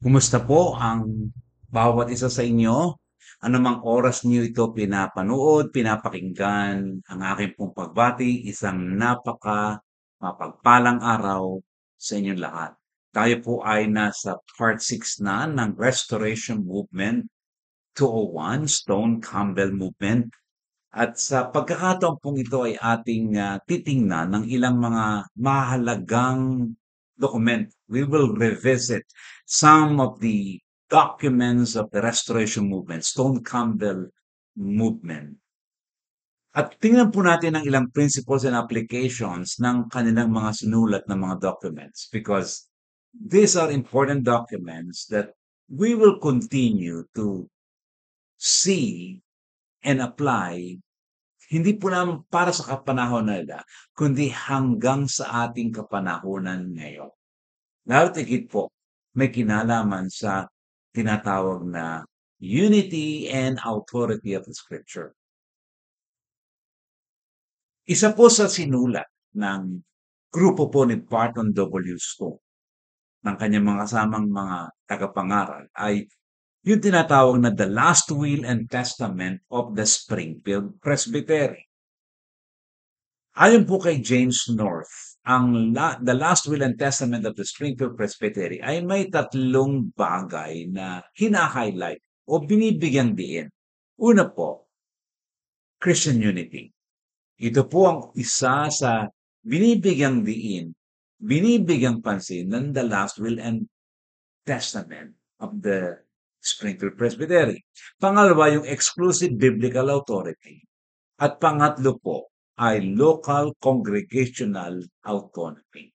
Kumusta po ang bawat isa sa inyo? Anumang oras niyo ito pinapanood, pinapakinggan, ang aking pong pagbati, isang mapagpalang araw sa inyong lahat. Tayo po ay nasa part 6 na ng Restoration Movement 201, Stone Campbell Movement. At sa pagkakataon pong ito ay ating titingnan ng ilang mga mahalagang document. We will revisit some of the documents of the Restoration Movement, Stone Campbell Movement. At tingnan po natin ang ilang principles and applications ng kanilang mga sinulat na mga documents because these are important documents that we will continue to see and apply hindi po lang para sa kapanahunan nila, kundi hanggang sa ating kapanahunan ngayon. Lalo't higit po, may kinalaman sa tinatawag na unity and authority of the Scripture. Isa po sa sinulat ng grupo po ni Barton W. Stone ng kanyang mga kasamang mga tagapangaral ay yung tinatawag na The Last Will and Testament of the Springfield Presbytery. Ayon po kay James North, The Last Will and Testament of the Springfield Presbytery ay may tatlong bagay na hina-highlight o binibigyang diin. Una po, Christian unity. Ito po ang isa sa binibigyang diin, binibigyang pansin ng The Last Will and Testament of the Springfield Presbytery. Pangalawa, yung exclusive biblical authority. At pangatlo po ay local congregational autonomy.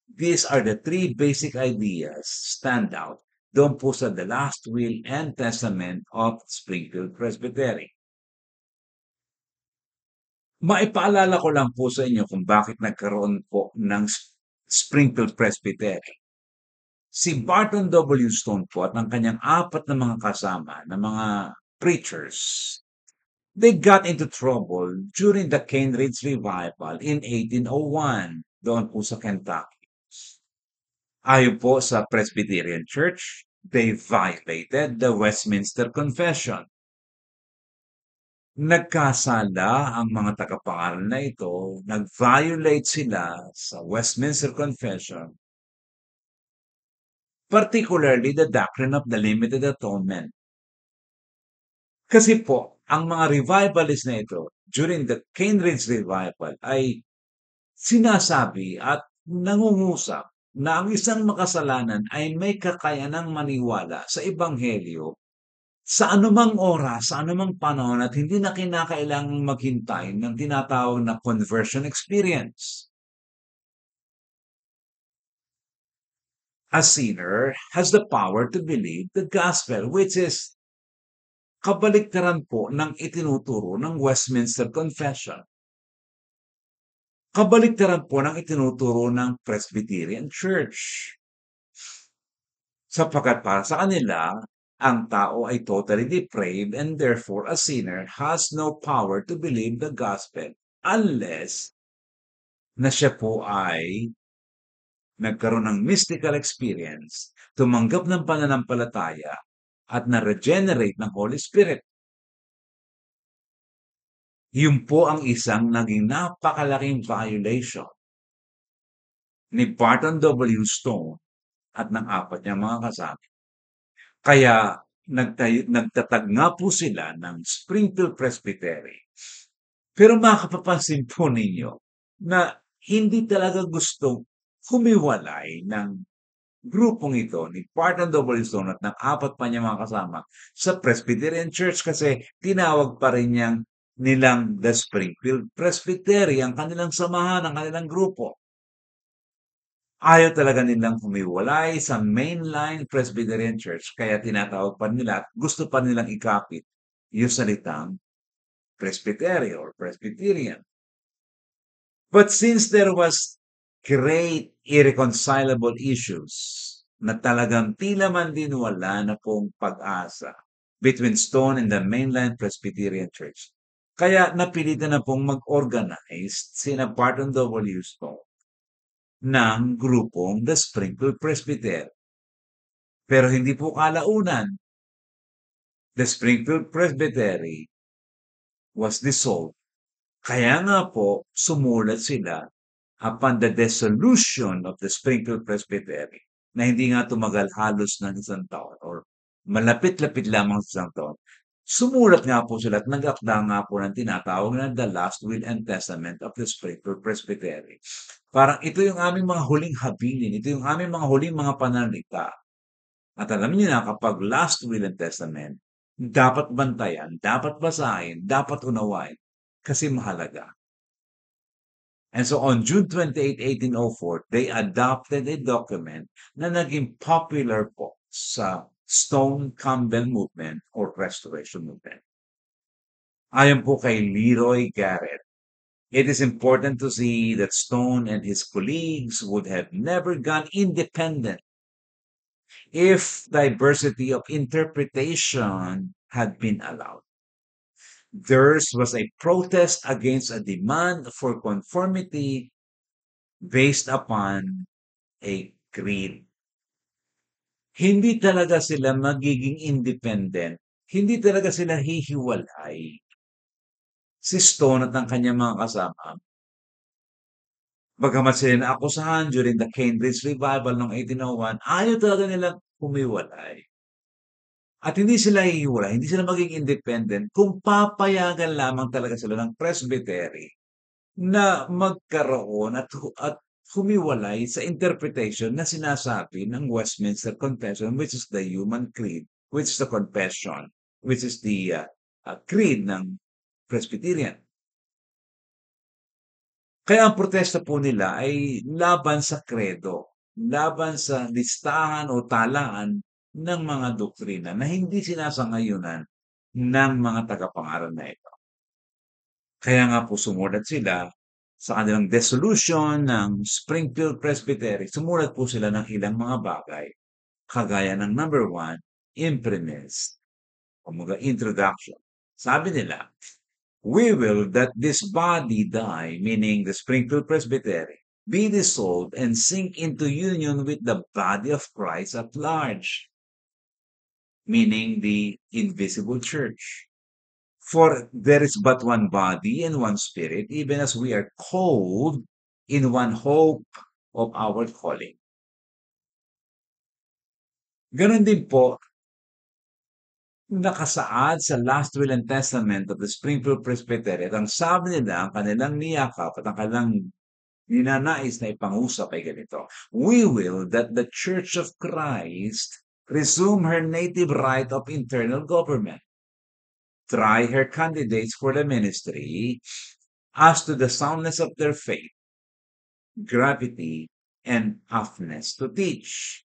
These are the three basic ideas stand out doon po sa The Last Will and Testament of Springfield Presbytery. Maipaalala ko lang po sa inyo kung bakit nagkaroon po ng Springfield Presbytery. Si Barton W. Stone po at ang kanyang apat na mga kasama na mga preachers, they got into trouble during the Cambridge Revival in 1801 doon po sa Kentucky. Ayon po sa Presbyterian Church, they violated the Westminster Confession. Nagkasala ang mga tagapangaral na ito, nag-violate sila sa Westminster Confession, particularly the doctrine of the limited atonement. Kasi po, ang mga revivalist na ito during the Cambridge Revival ay sinasabi at nangungusap na ang isang makasalanan ay may kakayanang maniwala sa Ebanghelyo sa anumang oras, sa anumang panahon at hindi na kinakailangang maghintay ng tinatawag na conversion experience. A sinner has the power to believe the gospel, which is kabaliktaran po ng itinuturo ng Westminster Confession. Kabaliktaran po ng itinuturo ng Presbyterian Church. Sapagkat para sa kanila, ang tao ay totally depraved and therefore a sinner has no power to believe the gospel unless na siya po ay nagkaroon ng mystical experience, tumanggap ng pananampalataya, at na-regenerate ng Holy Spirit. Yun po ang isang naging napakalaking violation ni Barton W. Stone at ng apat niyang mga kasama. Kaya nagtatag nga po sila ng Springfield Presbytery. Pero makapapansin po ninyo na hindi talaga gustong humiwalay ng grupong ito ni Barton W. Stone at ng apat pa niyang mga kasama sa Presbyterian Church kasi tinawag pa rin nilang the Springfield Presbytery, ang kanilang samahan, ang kanilang grupo. Ayaw talaga nilang humiwalay sa mainline Presbyterian Church kaya tinatawag pa nila at gusto pa nilang ikapit yung salitang Presbytery or Presbyterian. But since there was great irreconcilable issues na talagang tila man din wala na pong pag-asa between Stone and the mainline Presbyterian Church, kaya napilitan na pong mag-organize sina Barton W. Stone ng grupong The Springfield Presbytery. Pero hindi po kalaunan, the Springfield Presbytery was dissolved. Kaya nga po, sumulat sila upon the dissolution of the Springfield Presbytery na hindi nga tumagal halos ng isang taon or malapit-lapit lamang sa isang taon. Sumulat nga po sila at nag-akda nga po ng tinatawag na The Last Will and Testament of the Springfield Presbytery. Parang ito yung aming mga huling habilin, ito yung aming mga huling mga pananalita. At alam niyo na kapag Last Will and Testament, dapat bantayan, dapat basahin, dapat unawain kasi mahalaga. And so on June 28, 1804, they adopted a document na naging popular po sa Stone Campbell Movement or Restoration Movement. Ayon po kay Leroy Garrett, it is important to see that Stone and his colleagues would have never gone independent if diversity of interpretation had been allowed. Theirs was a protest against a demand for conformity based upon a creed. Hindi talaga sila magiging independent. Hindi talaga sila hihiwalay. Si Stone at ang kanyang mga kasama, bagamat sila naakusahan during the Cambridge Revival noong 1801, ayaw talaga nilang humiwalay. At hindi sila hihiwalay, hindi sila magiging independent kung papayagan lamang talaga sila ng presbytery na magkaroon at humiwalay sa interpretation na sinasabi ng Westminster Confession, which is the human creed, which is the confession, which is the creed ng Presbyterian. Kaya ang protesta po nila ay laban sa credo, laban sa listahan o talaan ng mga doktrina na hindi sinasangayunan ng mga tagapangaral na ito. Kaya nga po sumulat sila sa kanilang dissolution ng Springfield Presbytery. Sumulat po sila ng ilang mga bagay, kagaya ng number 1, imprimis, o mga introduction. Sabi nila, we will that this body die, meaning the Springfield Presbytery, be dissolved and sink into union with the body of Christ at large, meaning the invisible church. For there is but one body and one spirit, even as we are called in one hope of our calling. Ganon din po, nakasaad sa Last Will and Testament of the Springfield Presbytery at ang sabi nila, ang kanilang niyakap at ang kanilang ninanais na ipangusap ay ganito. We will that the Church of Christ resume her native right of internal government, try her candidates for the ministry as to the soundness of their faith, gravity, and aptness to teach.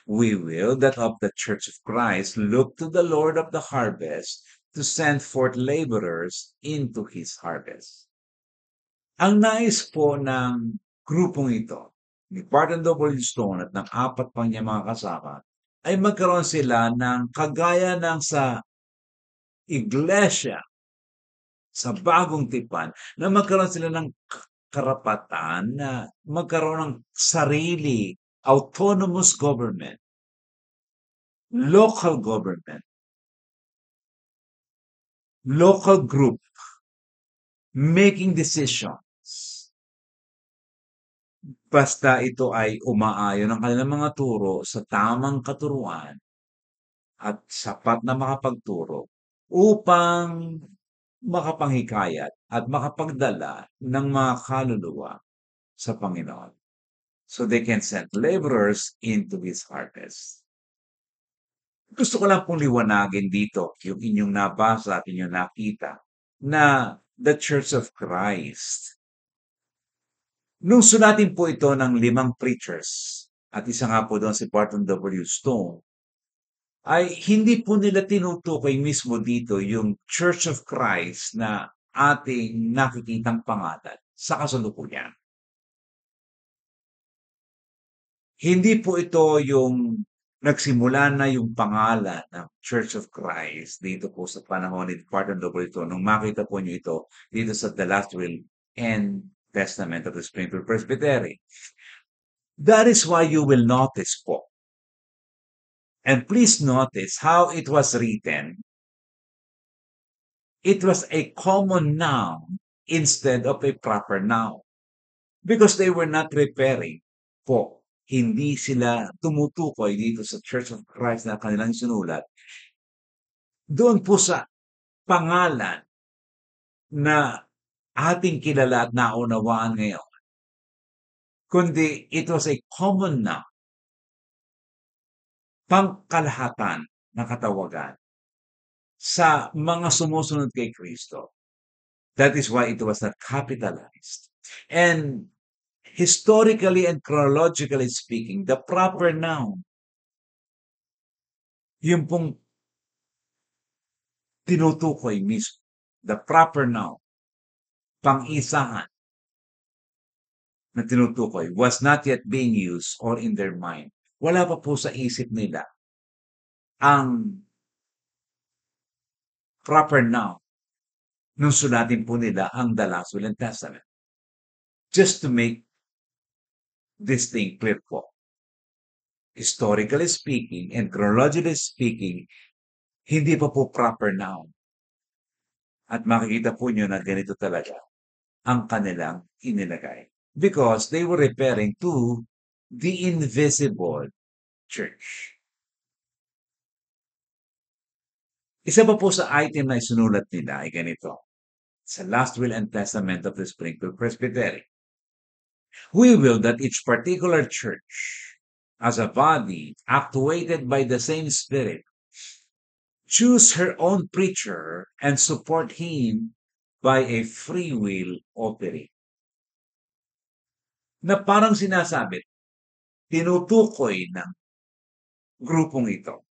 We will that of the Church of Christ look to the Lord of the harvest to send forth laborers into his harvest. Ang nais po ng grupong ito, ni Barton W. Stone at ng 4 pang niya mga kasama, ay magkaroon sila ng kagaya ng sa iglesia, sa bagong tipan, na magkaroon sila ng karapatan na magkaroon ng sarili, autonomous government, local government, local group, making decisions. Basta ito ay umaayon ang kanilang mga turo sa tamang katuruan at sapat na makapagturo upang makapanghikayat at makapagdala ng mga kaluluwa sa Panginoon. So they can send laborers into his harvest. Gusto ko lang pong liwanagin dito yung inyong nabasa at inyong nakita na the Church of Christ. Nung sulatin po ito ng 5 preachers, at isa nga po doon si Barton W. Stone, ay hindi po nila tinutukoy mismo dito yung Church of Christ na ating nakikitang pangalan sa kasalukuyan. Hindi po ito yung nagsimula na yung pangalan ng Church of Christ dito po sa panahon ni Barton W. Stone nung makita po niyo ito dito sa The Last Will and Testament of the Springfield Presbytery. That is why you will notice po, And please notice how it was written. It was a common noun instead of a proper noun. Because they were not referring po. Hindi sila tumutukoy dito sa Church of Christ na kanilang sinulat. Doon po sa pangalan na ating kilala at naunawaan ngayon. Kundi it was a common noun, pangkalahatan na katawagan sa mga sumusunod kay Kristo. That is why it was not capitalized. And historically and chronologically speaking, the proper noun, yung pong tinutukoy mismo, the proper noun, pang-isahan na tinutukoy was not yet being used or in their mind. Wala pa po sa isip nila ang proper noun nung sulatin po nila ang The Last Will and Testament. Just to make this thing clear po. Historically speaking and chronologically speaking, hindi pa po proper noun. At makikita po nyo na ganito talaga ang kanilang inilagay. Because they were referring to the invisible church. Isa pa po sa item na isinulat nila ay ganito. Sa Last Will and Testament of the Springfield Presbytery. We will that each particular church, as a body, actuated by the same Spirit, choose her own preacher and support him by a free will offering. Na parang sinasabi, tinutukoy ng grupong ito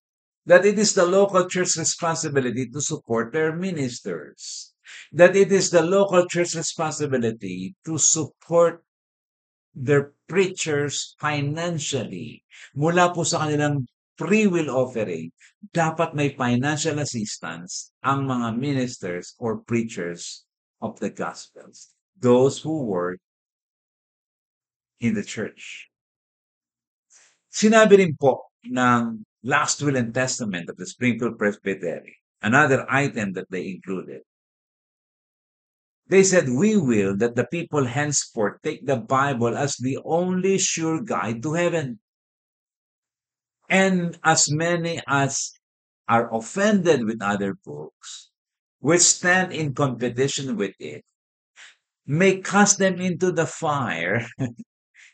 that it is the local church responsibility to support their ministers. That it is the local church responsibility to support their preachers financially. Mula po sa kanilang free will offering, dapat may financial assistance ang mga ministers or preachers of the Gospels. Those who work in the church. Sinabi rin po ng Last Will and Testament of the Springfield Presbytery, another item that they included. They said, we will that the people henceforth take the Bible as the only sure guide to heaven. And as many as are offended with other books, which stand in competition with it, may cast them into the fire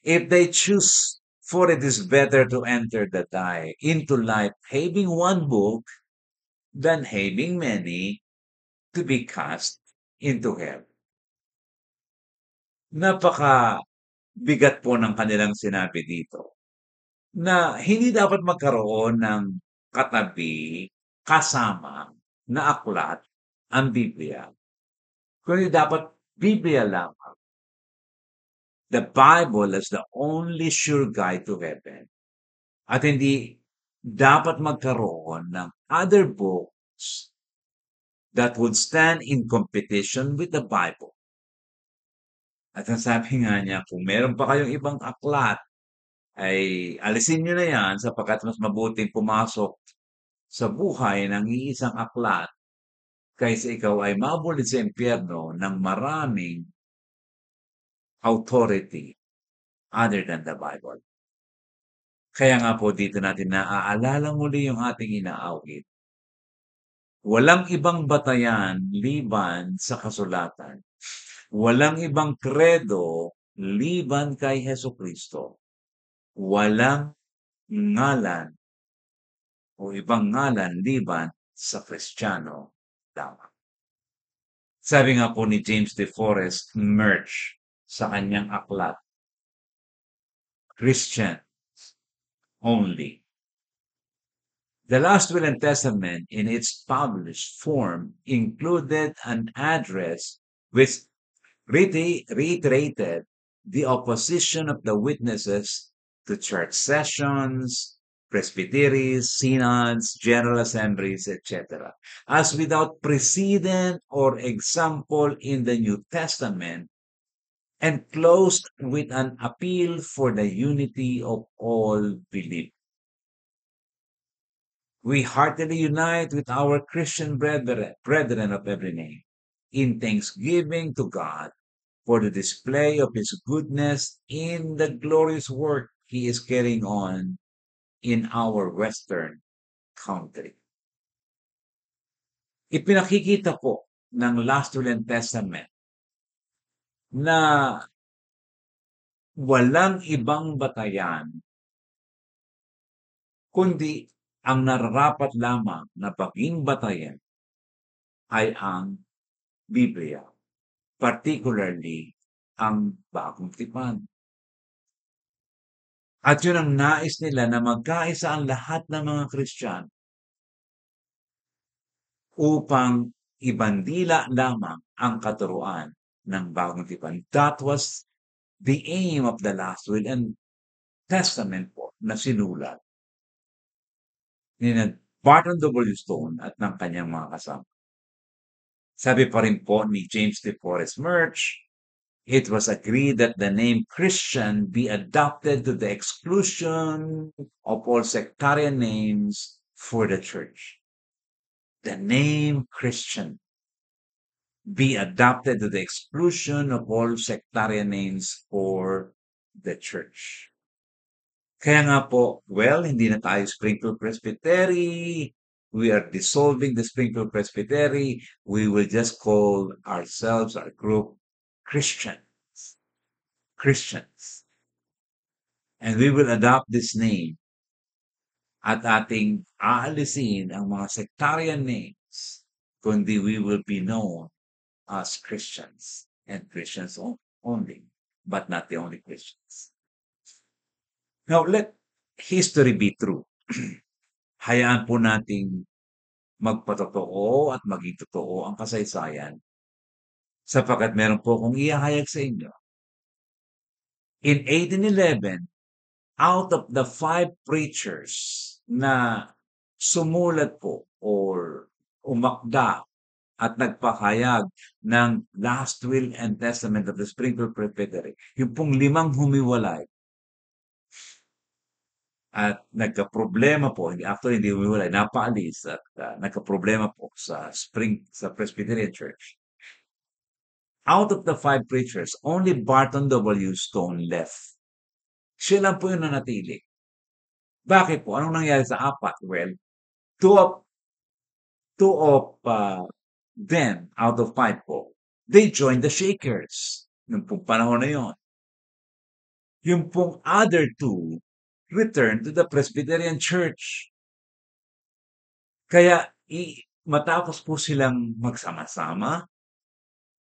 if they choose. For it is better to enter into life having one book than having many to be cast into hell. Napaka bigat po ng kanilang sinabi dito na hindi dapat magkaroon ng katabi, kasama na aklat ang Biblia. Kundi dapat Biblia lamang. The Bible is the only sure guide to heaven. At hindi dapat magkaroon ng other books that would stand in competition with the Bible. At ang sabi nga niya, kung meron pa kayong ibang aklat, ay alisin nyo na yan sapagkat mas mabuting pumasok sa buhay ng iisang aklat kaysa ikaw ay mabulit sa impyerno ng maraming authority other than the Bible. Kaya nga po dito natin naaalala muli yung ating inaawit. Walang ibang batayan liban sa kasulatan. Walang ibang kredo liban kay Hesukristo. Walang ngalan o ibang ngalan liban sa Kristiyano lamang. Sabi nga po ni James De Forest Merch sa kanyang aklat, Christians only. The Last Will and Testament in its published form included an address which reiterated the opposition of the witnesses to church sessions, presbyteries, synods, general assemblies, etc. As without precedent or example in the New Testament, and closed with an appeal for the unity of all believers. We heartily unite with our Christian brethren of every name in thanksgiving to God for the display of His goodness in the glorious work He is carrying on in our Western country. Ipinakikita po ng Last Will and Testament na walang ibang batayan kundi ang nararapat lamang na paging batayan ay ang Biblia, particularly ang Bagong Tipan. At yun ang nais nila na magkaisa ang lahat ng mga Kristiyano upang ibandila lamang ang katuruan ng Bagong Tipan. That was the aim of the Last Will and Testament po na sinulat ni Barton W. Stone at ng kanyang mga kasama. Sabi pa rin po ni James de Forest Murch, it was agreed that the name Christian be adopted to the exclusion of all sectarian names for the church. The name Christian be adopted to the exclusion of all sectarian names for the church. Kaya nga po, well, hindi na tayo Springfield Presbytery. We are dissolving the Springfield Presbytery. We will just call ourselves, our group, Christians. Christians. And we will adopt this name at ating aalisin ang mga sectarian names, kundi we will be known as Christians and Christians only, but not the only Christians. Now, let history be true. Hayaan po nating magpatotoo at maging totoo ang kasaysayan sapagkat meron po akong ihahayag sa inyo. In 1811, out of the 5 preachers na sumulat po or umakda at nagpahayag ng Last Will and Testament of the Springfield Presbytery, yung pong 5 humiwalay at nagkaproblema po, hindi humiwalay, napaalis at nagkaproblema po sa Presbyterian Church. Out of the 5 preachers, only Barton W. Stone left. Siya lang po yung nanatili. Bakit po? Anong nangyari sa 4? Well, two of them out of 5 po, they joined the Shakers nung pong panahon na yon. Yung pong other 2 returned to the Presbyterian Church. Kaya matapos po silang magsama-sama,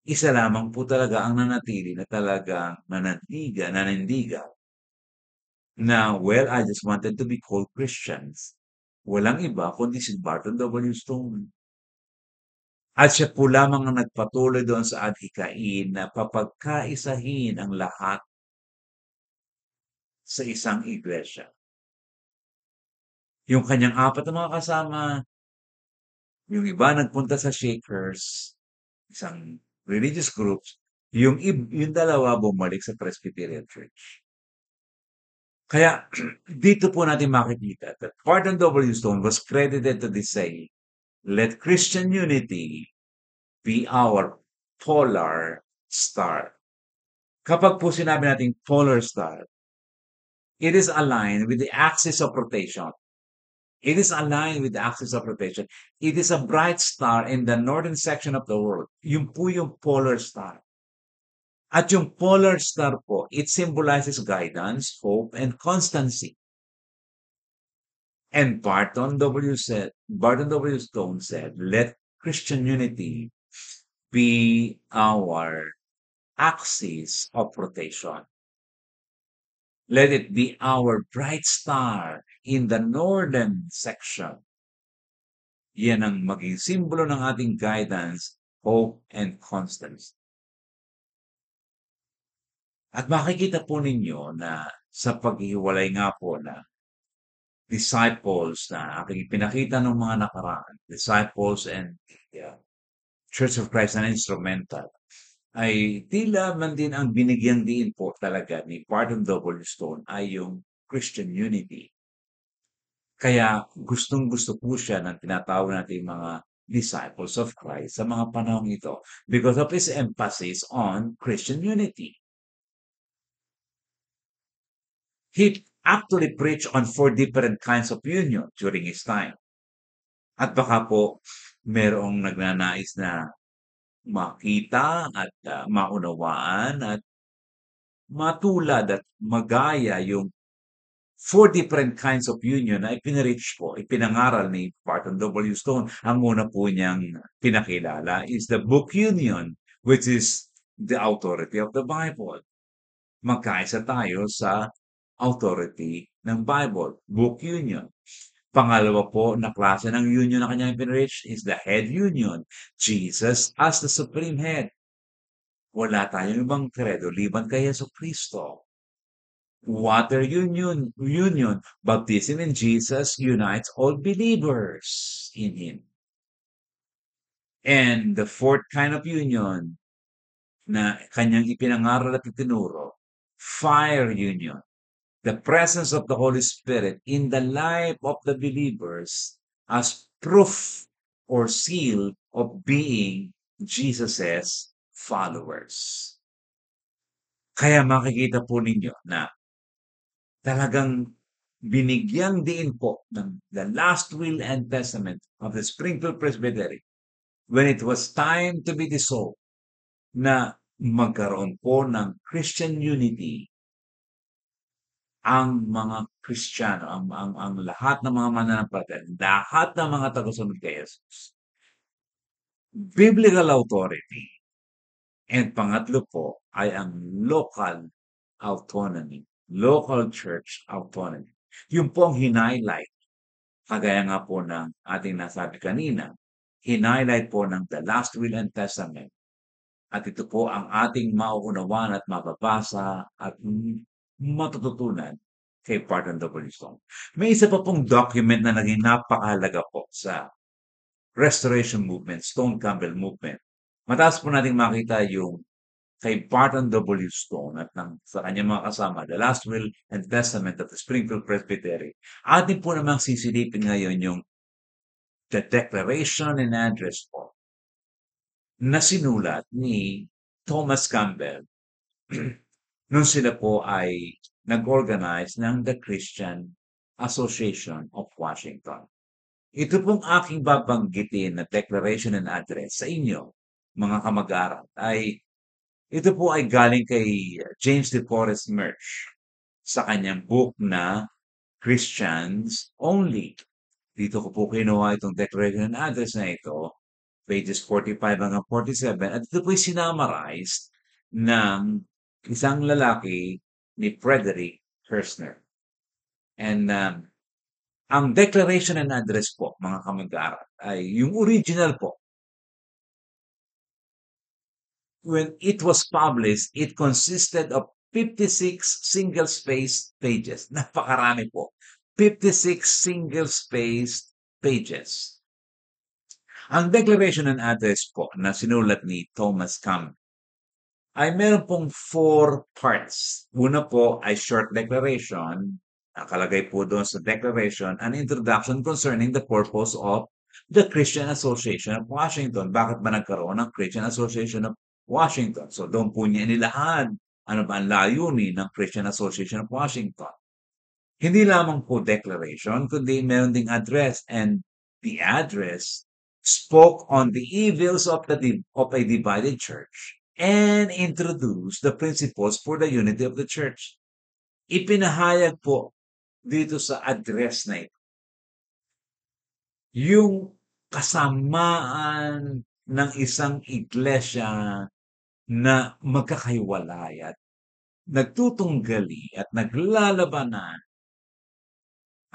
isa lamang po talaga ang nanatili na talagang nanindigan na, well, I just wanted to be called Christians. Walang iba kundi si Barton W. Stone. At siya po lamang ang nagpatuloy doon sa adhikain na papagkaisahin ang lahat sa isang iglesia. Yung kanyang 4 na mga kasama, yung iba nagpunta sa Shakers, isang religious groups, yung 2 bumalik sa Presbyterian Church. Kaya dito po natin makikita that Barton W. Stone was credited to this saying, let Christian unity be our polar star. Kapag po sinabi natin polar star, it is aligned with the axis of rotation. It is aligned with the axis of rotation. It is a bright star in the northern section of the world. Yung po yung polar star. At yung polar star po, it symbolizes guidance, hope, and constancy. And Barton W. Stone said, let Christian unity be our axis of rotation. Let it be our bright star in the northern section. Yan ang maging simbolo ng ating guidance, hope, and constancy. At makikita po ninyo na sa paghihiwalay nga po na disciples na aking ipinakita ng mga nakaraan, disciples and Church of Christ na instrumental, ay tila man din ang binigyang diin po talaga ni Barton W. Stone ay yung Christian unity. Kaya gustong-gusto po siya ng tinatawag nating mga disciples of Christ sa mga panahong ito because of his emphasis on Christian unity. He actually preached on 4 different kinds of union during his time. At baka po merong nagnanais na makita at maunawaan at matulad at magaya yung 4 different kinds of union na ipinreach po, ipinangaral ni Barton W. Stone. Ang una po niyang pinakilala is the book union, which is the authority of the Bible. Magkaisa tayo sa authority ng Bible, book union. Pangalawa po na klase ng union na kanyang ipinreach is the head union, Jesus as the supreme head. Wala tayong ibang credo liban kay Jesucristo. Water union, baptism in Jesus unites all believers in Him. And the fourth kind of union na kanyang ipinangaral at itinuro, fire union, the presence of the Holy Spirit in the life of the believers as proof or seal of being Jesus's followers. Kaya makikita po ninyo na talagang binigyang diin po ng the last will and testament of the Springfield Presbytery when it was time to be dissolved na magkaroon po ng Christian unity ang mga Kristiyano, ang lahat ng mga mananampalataya, lahat ng mga tagasunod kay Jesus. Biblical authority. And pangatlo po ay ang local autonomy, local church autonomy. Yung po ang hinighlight, kagaya nga po ng ating nasabi kanina, hinighlight po ng the last will and testament. At ito po ang ating mauunawaan at mababasa at matututunan kay Barton W. Stone. May isa pa pong document na naging napakahalaga po sa Restoration Movement, Stone Campbell Movement. Mataas po nating makita yung kay Barton W. Stone at sa kanyang mga kasama, The Last Will and Testament of the Springfield Presbytery. Atin po namang sisilipin ngayon yung the Declaration and Address po na sinulat ni Thomas Campbell nung sila po ay nag-organize ng the Christian Association of Washington. Ito pong aking babanggitin na Declaration and Address sa inyo, mga kamag-aral, ay ito po ay galing kay James de Forest Merch sa kanyang book na Christians Only. Dito ko po kinuha itong Declaration and Address na ito, pages 45 hanggang 47, at ito po ay sinamarize ng isang lalaki ni Frederick Hersner. And ang Declaration and Address po, mga kamag-aral, ay yung original po. When it was published, it consisted of 56 single-spaced pages. Napakarami po. 56 single-spaced pages. Ang Declaration and Address po na sinulat ni Thomas Campbell ay meron pong 4 parts. Una po ay short declaration. Nakalagay po doon sa declaration an introduction concerning the purpose of the Christian Association of Washington. Bakit ba nagkaroon ng Christian Association of Washington? So doon po niya inilahad ano ba ang layunin ng Christian Association of Washington. Hindi lamang po declaration, kundi meron ding address, and the address spoke on the evils of a divided church and introduced the principles for the unity of the church. Ipinahayag po dito sa address na ito yung kasamaan ng isang iglesia na magkakahiwalay at nagtutunggali at naglalabanan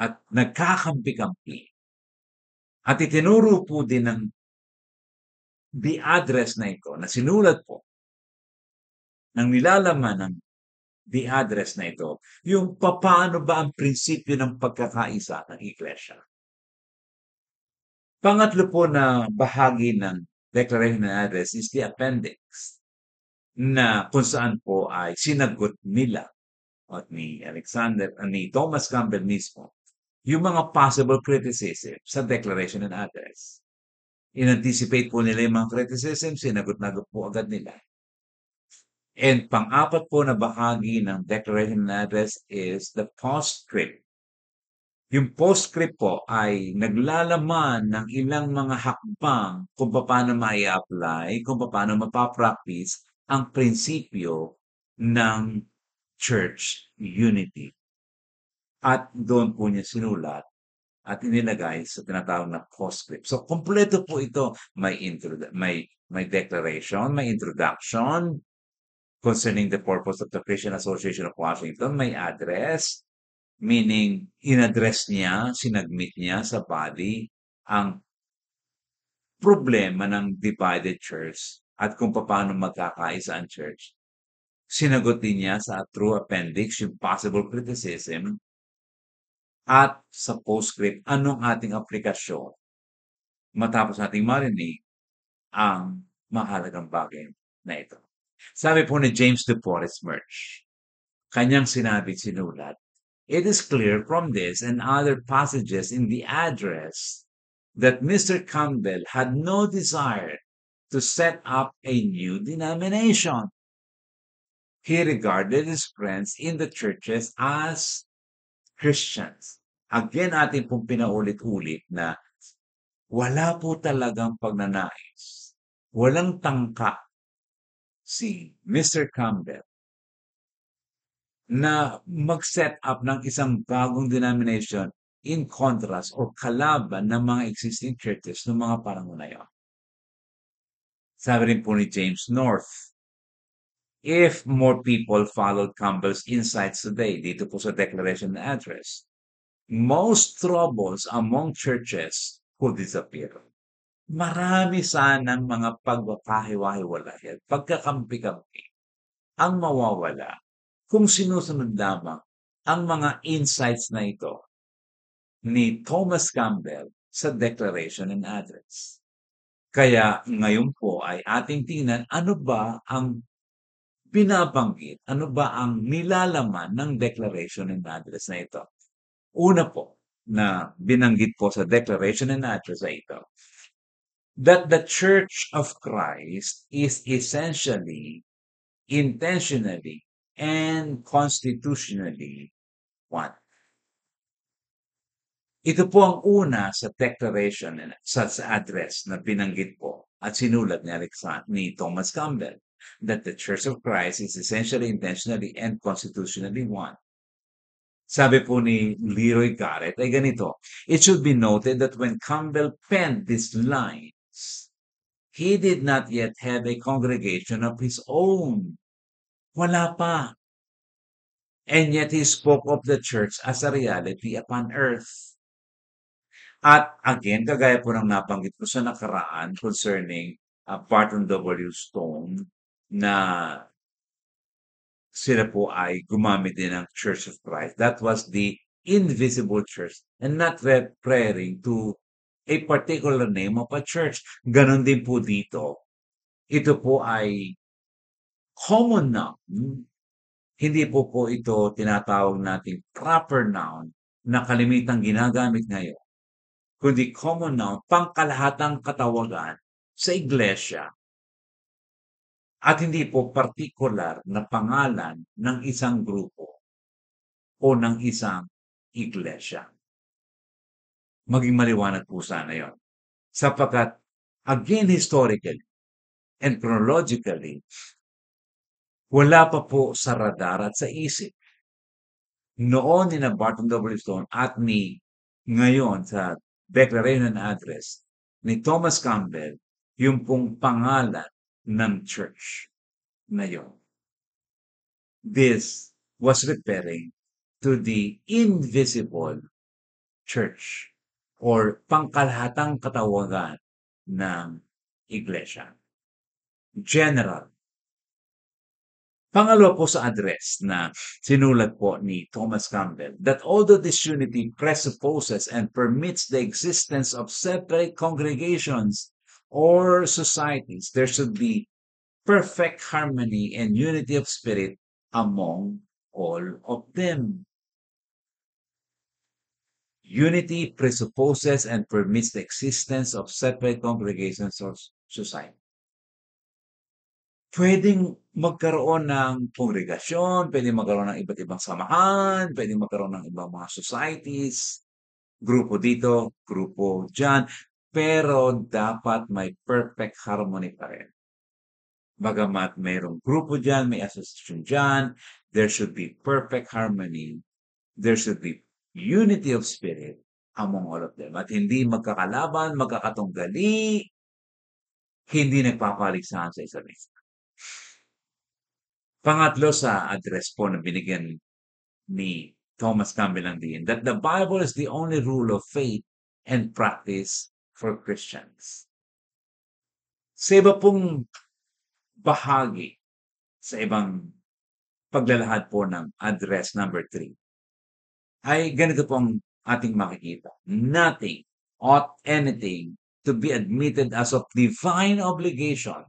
at nagkakampi-kampi. At itinuro po din ng the address na ito na sinulat po ng nilalaman ng the address na ito, yung paano ba ang prinsipyo ng pagkakaisa ng iglesia. Pangatlo po na bahagi ng Declaration and Address is the appendix na kung saan po ay sinagot nila at ni Thomas Campbell mismo yung mga possible criticism sa declaration and address. In-anticipate po nila yung mga criticism, sinagot na po agad nila. And pang-apat po na bahagi ng declaration and address is the postscript. Yung postscript po ay naglalaman ng ilang mga hakbang kung paano mai-apply, kung paano mapapractice ang prinsipyo ng church unity. At doon po niya sinulat at inilagay sa tinatawag na postscript. So kumpleto po ito, may declaration, may introduction concerning the purpose of the Christian Association of Washington, may address, meaning in-address niya, sinagmit niya sa body ang problema ng divided church at kung paano magkakaisa ang church. Sinagot din niya sa true appendix yung possible criticism at sa postscript anong ating aplikasyon matapos nating marinig ang mahalagang bagay na ito. Sabi po ni James de Forest Merch, kanyang sinabi sinulat, "It is clear from this and other passages in the address that Mr. Campbell had no desire to set up a new denomination. He regarded his friends in the churches as Christians." Again, atin pong pinaulit-ulit na wala po talagang pagnanais, walang tangka si Mr. Campbell na mag-set up ng isang bagong denomination in contrast or kalaban ng mga existing churches ng mga panahon na yun. Sabi rin po ni James North, if more people followed Campbell's insights today, dito po sa Declaration and Address, most troubles among churches will disappear. Marami sanang mga pagkakahiwa-hiwalay at pagkakampi-kampi ang mawawala kung sinusunod lamang ang mga insights na ito ni Thomas Campbell sa Declaration and Address. Kaya ngayon po ay ating tingnan ano ba ang binabanggit, ano ba ang nilalaman ng Declaration and Address na ito. Una po na binanggit po sa Declaration and Address na ito, that the Church of Christ is essentially, intentionally, and constitutionally one. Ito po ang una sa declaration sa address na binanggit po at sinulat ni Thomas Campbell, that the Church of Christ is essentially, intentionally, and constitutionally one. Sabi po ni Leroy Garrett ay ganito, it should be noted that when Campbell penned these lines, he did not yet have a congregation of his own. Wala pa. And yet he spoke of the church as a reality upon earth. At again, kagaya po ng nabanggit ko sa nakaraan concerning Barton W. Stone na sila po ay gumamit din ng Church of Christ. That was the invisible church and not referring to a particular name of a church. Ganon din po dito. Ito po ay common noun. Hindi po ito tinatawag nating proper noun na kalimitang ginagamit ngayon, kundi common noun, pangkalahatang katawagan sa iglesia. At hindi po partikular na pangalan ng isang grupo o ng isang iglesia. Maging maliwanag po sana yon. Sapagkat, again historically and chronologically, wala pa po sa radar at sa isip noon ni na Barton W. Stone at ni ngayon sa Declaration and Address ni Thomas Campbell yung pong pangalan ng church na yon. This was referring to the invisible church or pangkalahatang katawagan ng iglesia. General. Pangalawa po sa address na sinulat po ni Thomas Campbell, that although this unity presupposes and permits the existence of separate congregations or societies, there should be perfect harmony and unity of spirit among all of them. Unity presupposes and permits the existence of separate congregations or society. Puwedeng magkaroon ng kongregasyon, puwedeng magkaroon ng iba't ibang samahan, puwedeng magkaroon ng ibang mga societies, grupo dito, grupo diyan, pero dapat may perfect harmony pa rin. Bagamat mayroong grupo diyan, may asosasyon diyan, there should be perfect harmony, there should be unity of spirit among all of them at hindi magkakalaban, magkakatunggali, hindi nagpapaligsahan sa isa't isa. Pangatlo sa address po na binigyan ni Thomas Campbell ng diin, that the Bible is the only rule of faith and practice for Christians. Sa iba pong bahagi, sa ibang paglalahad po ng address number 3, ay ganito pong ating makikita. Nothing ought anything to be admitted as of divine obligation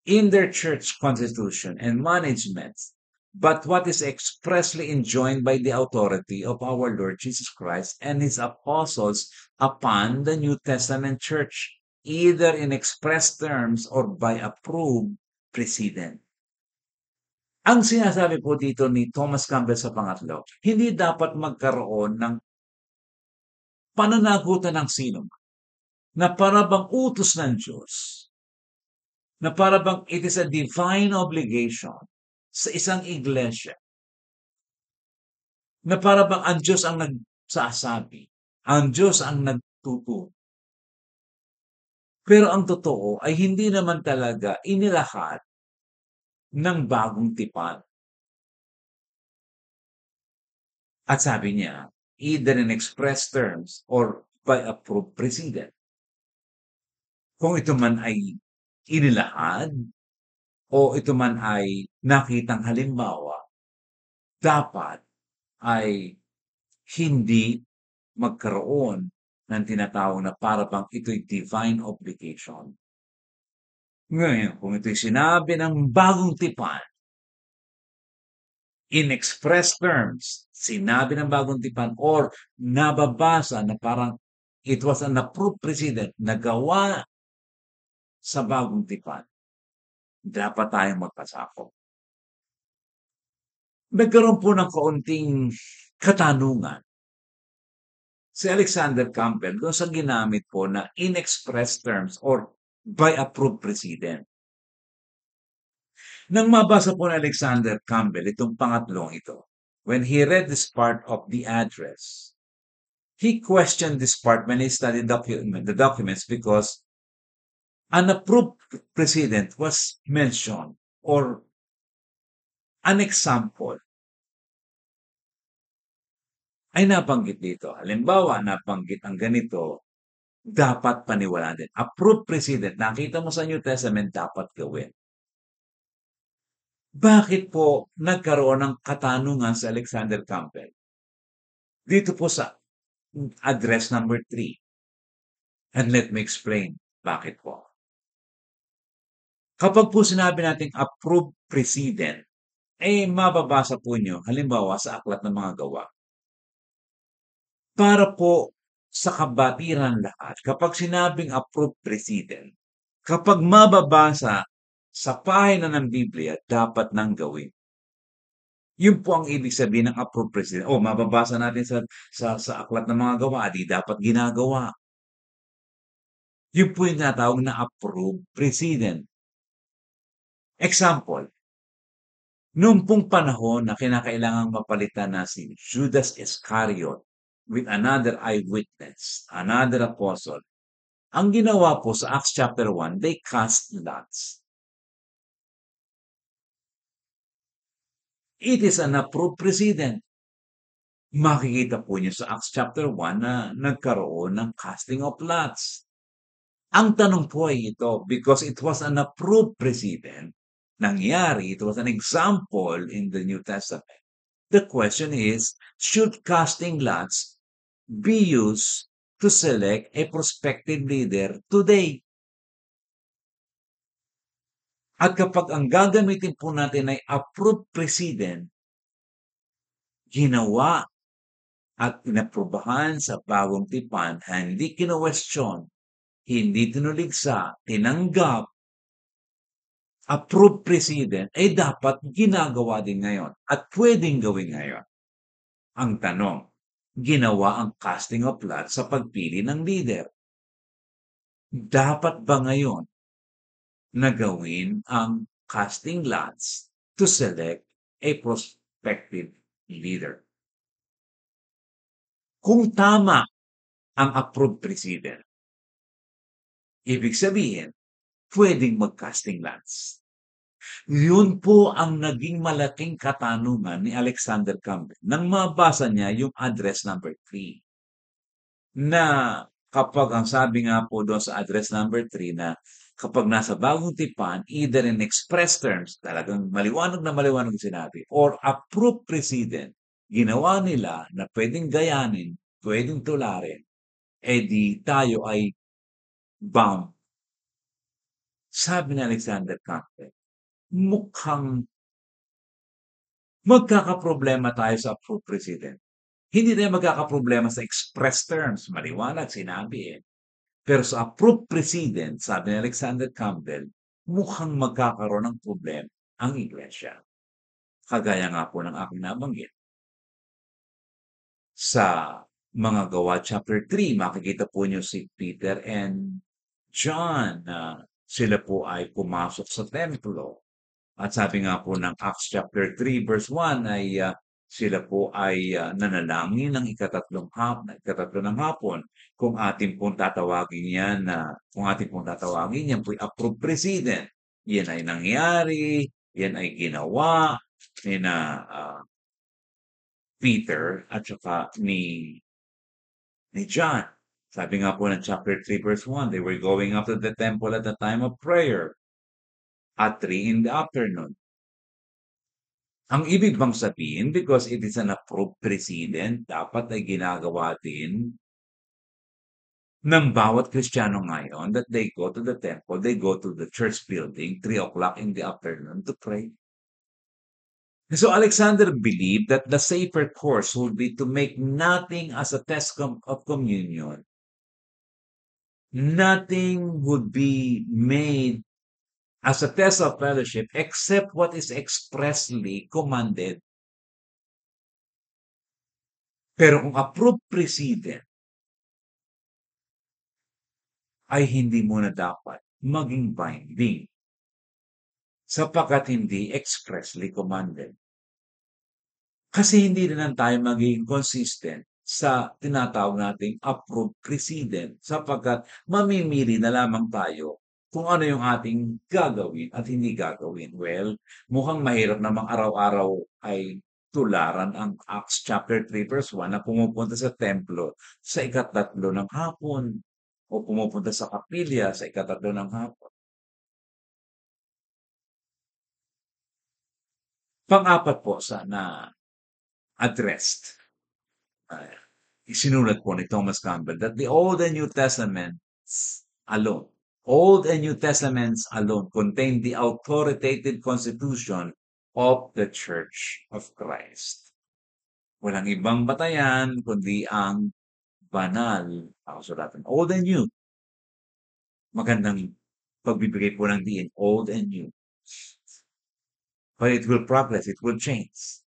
in their church constitution and management, but what is expressly enjoined by the authority of our Lord Jesus Christ and his apostles upon the New Testament church, either in express terms or by approved precedent. Ang sinasabi po dito ni Thomas Campbell sa pangatlo, hindi dapat magkaroon ng pananagutan ng sino na para bang utos ng Diyos, na para bang it is a divine obligation sa isang iglesia, na para bang ang Diyos ang nagsasabi, ang Diyos ang nagtuturo. Pero ang totoo ay hindi naman talaga inilahad ng bagong tipan. At sabi niya, either in express terms or by approved precedent. Kung ito man ay inilahad o ito man ay nakitang halimbawa, dapat ay hindi magkaroon ng tinatawag na para bang ito'y divine obligation. Ngayon, kung ito'y sinabi ng bagong tipan, in express terms, sinabi ng bagong tipan or nababasa na parang it was an approved precedent na gawa sa bagong tipan, dapat tayong magpasakop. Nagkaroon po ng kaunting katanungan si Alexander Campbell doon sa ginamit po na in express terms or by approved precedent. Nang mabasa po ni Alexander Campbell itong pangatlong ito, when he read this part of the address, he questioned this part when he studied the documents because an approved precedent was mentioned or an example ay nabanggit dito. Halimbawa, nabanggit ang ganito, dapat paniwalaan din. Approved precedent, nakita mo sa New Testament, dapat gawin. Bakit po nagkaroon ng katanungan sa Alexander Campbell? Dito po sa address number 3. And let me explain bakit po. Kapag po sinabi nating approved precedent, mababasa po nyo, halimbawa sa Aklat ng Mga Gawa. Para po sa kabatiran lahat, kapag sinabing approved precedent, kapag mababasa sa pahina ng Biblia, dapat nang gawin. Yun po ang ibig sabihin ng approved precedent. Mababasa natin sa Aklat ng Mga Gawa, di dapat ginagawa. Yun po yung tinatawag na approved precedent. Example, noong pong panahon na kinakailangang mapalitan na si Judas Iscariot with another eyewitness, another apostle, ang ginawa po sa Acts chapter 1, they cast lots. It is an approved precedent. Makikita po niyo sa Acts chapter 1 na nagkaroon ng casting of lots. Ang tanong po ay ito, because it was an approved precedent, nangyari, it was an example in the New Testament. The question is, should casting lots be used to select a prospective leader today? At kapag ang gagamitin po natin ay approved precedent, ginawa at inaprubahan sa bagong tipan, hindi kinuwestiyon, hindi tinuligsa, tinanggap, approved president, dapat ginagawa din ngayon at pwedeng gawin ngayon. Ang tanong, ginawa ang casting of lots sa pagpili ng leader. Dapat ba ngayon na gawin ang casting lots to select a prospective leader? Kung tama ang approved president, ibig sabihin, pwedeng mag-casting lots. Yun po ang naging malaking katanungan ni Alexander Campbell nang mabasa niya yung address number 3. Na kapag ang sabi nga po doon sa address number 3 na kapag nasa bagong tipan, either in express terms, talagang maliwanag na maliwanag sinabi, or approved president, ginawa nila na pwedeng gayanin, pwedeng tularin, di tayo ay bound. Sabi ni Alexander Campbell, mukhang magkakaproblema tayo sa approved president. Hindi tayo magkakaproblema sa express terms, maliwanag, sinabi eh. Pero sa approved president, sabi ni Alexander Campbell, mukhang magkakaroon ng problema ang iglesia. Kagaya nga po ng aking nabanggit. Sa mga gawa chapter 3, makikita po niyo si Peter and John na sila po ay pumasok sa templo. At sabi nga po ng Acts chapter 3 verse 1 ay sila po ay nanalangin ng ikatatlo ng hapon. Kung ating pong tatawagin yan yan po approved president. Yan ay nangyari, yan ay ginawa ni na Peter at saka ni John. Sabi nga po ng chapter 3 verse 1, they were going up to the temple at the time of prayer at 3 in the afternoon. Ang ibig bang sabihin, because it is an approved president, dapat ay ginagawa din ng bawat Kristiyano ngayon that they go to the temple, they go to the church building 3 o'clock in the afternoon to pray. So Alexander believed that the safer course would be to make nothing as a test of communion. Nothing would be made as a test of fellowship except what is expressly commanded. Pero kung approved president, ay hindi muna dapat maging binding sapagkat hindi expressly commanded. Kasi hindi rin tayo magiging consistent sa tinatawag nating approved president sapagkat mamimili na lamang tayo kung ano yung ating gagawin at hindi gagawin. Well, mukhang mahirap namang araw-araw ay tularan ang Acts chapter 3 verse 1 na pumupunta sa templo sa ikatatlo ng hapon o pumupunta sa kapilya sa ikatatlo ng hapon. Pang-apat po sana addressed, isinulat po ni Thomas Campbell that the Old and New Testaments alone contain the authoritative constitution of the Church of Christ. Walang ibang batayan kundi ang banal na kasulatan. Old and New. Magandang pagbibigay po ng diin, old and new. But it will progress, it will change.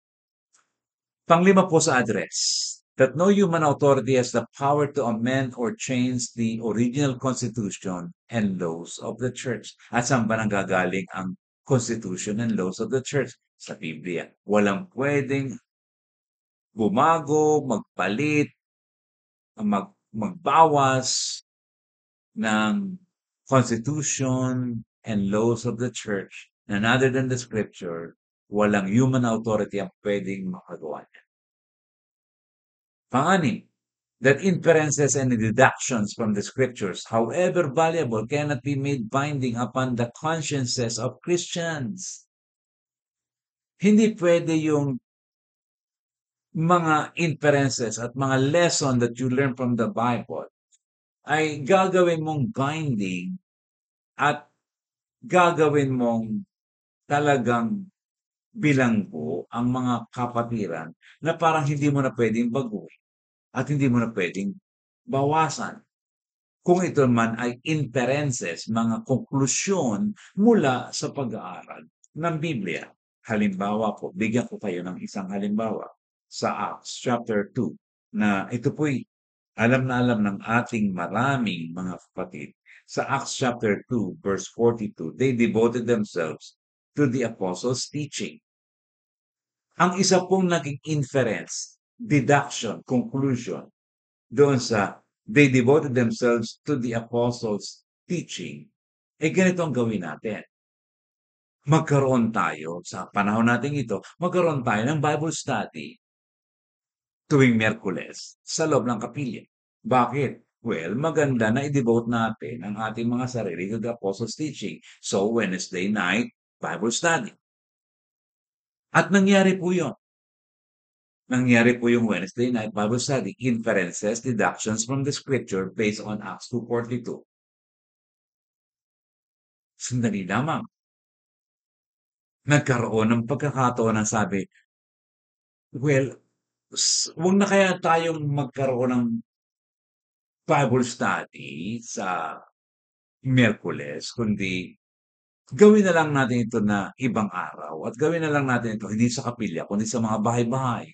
Panglima po sa address, that no human authority has the power to amend or change the original constitution and laws of the church. At saan ba nanggagaling ang constitution and laws of the church? Sa Biblia. Walang pwedeng bumago, magpalit, magbawas ng constitution and laws of the church and other than the scripture, walang human authority ang pwedeng makagawa niya. Pang-anim, that inferences and deductions from the scriptures, however valuable, cannot be made binding upon the consciences of Christians. Hindi pwede yung mga inferences at mga lesson that you learn from the Bible ay gagawin mong binding at gagawin mong talagang bilanggo ang mga kapatiran na parang hindi mo na pwedeng baguhin. at hindi mo na puwedeng bawasan. Kung ito man ay inferences, mga konklusyon mula sa pag-aaral ng Biblia. Halimbawa po, bigyan ko kayo ng isang halimbawa sa Acts chapter 2 na ito po'y alam na alam ng ating maraming mga kapatid. Sa Acts chapter 2 verse 42, they devoted themselves to the apostles' teaching. Ang isa pong naging inference, deduction, conclusion doon sa they devoted themselves to the apostles' teaching, eh ganito ang gawin natin. Magkaroon tayo, sa panahon natin ito, magkaroon tayo ng Bible study tuwing Miyerkules sa loob ng kapilya. Bakit? Well, maganda na i-devote natin ang ating mga sarili to the apostles' teaching. So, Wednesday night, Bible study. At nangyari po yun. Nangyari po yung Wednesday night Bible study, inferences, deductions from the scripture based on Acts 2:42. Sandali lamang. Nagkaroon ng pagkakataon na sabi, well, wag na kaya tayong magkaroon ng Bible study sa Miyerkules, kundi gawin na lang natin ito na ibang araw at gawin na lang natin ito hindi sa kapilya kundi sa mga bahay-bahay.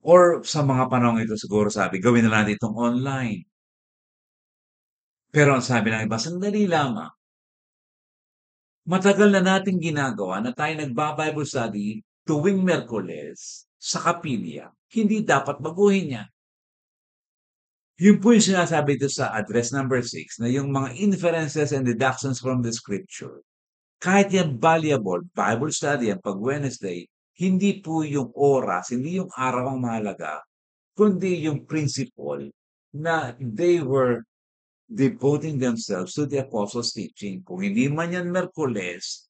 Or sa mga panahong ito siguro sabi, gawin na natin itong online. Pero ang sabi ng iba, sandali lamang. Matagal na nating ginagawa na tayo nagba-Bible study tuwing Miyerkules sa kapilya. Hindi dapat baguhin yan. Yun po yung sinasabi dito sa address number 6 na yung mga inferences and deductions from the scripture. Kahit yan valuable, Bible study yan pag Wednesday, hindi po yung oras, hindi yung araw ang mahalaga, kundi yung principle na they were devoting themselves to the apostles' teaching. Kung hindi man yan Miyerkules,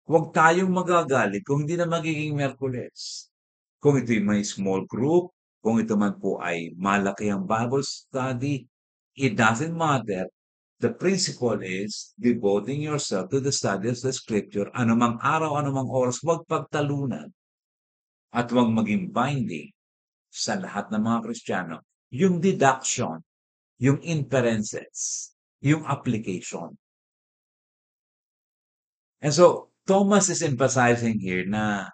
huwag tayong magagalit kung hindi na magiging Miyerkules. Kung ito'y may small group, kung ito man po ay malaki ang Bible study, it doesn't matter. The principle is devoting yourself to the study of the scripture. Anumang araw, anumang oras, huwag pagtalunan at huwag maging binding sa lahat ng mga Kristiyano. Yung deduction, yung inferences, yung application. And so, Thomas is emphasizing here na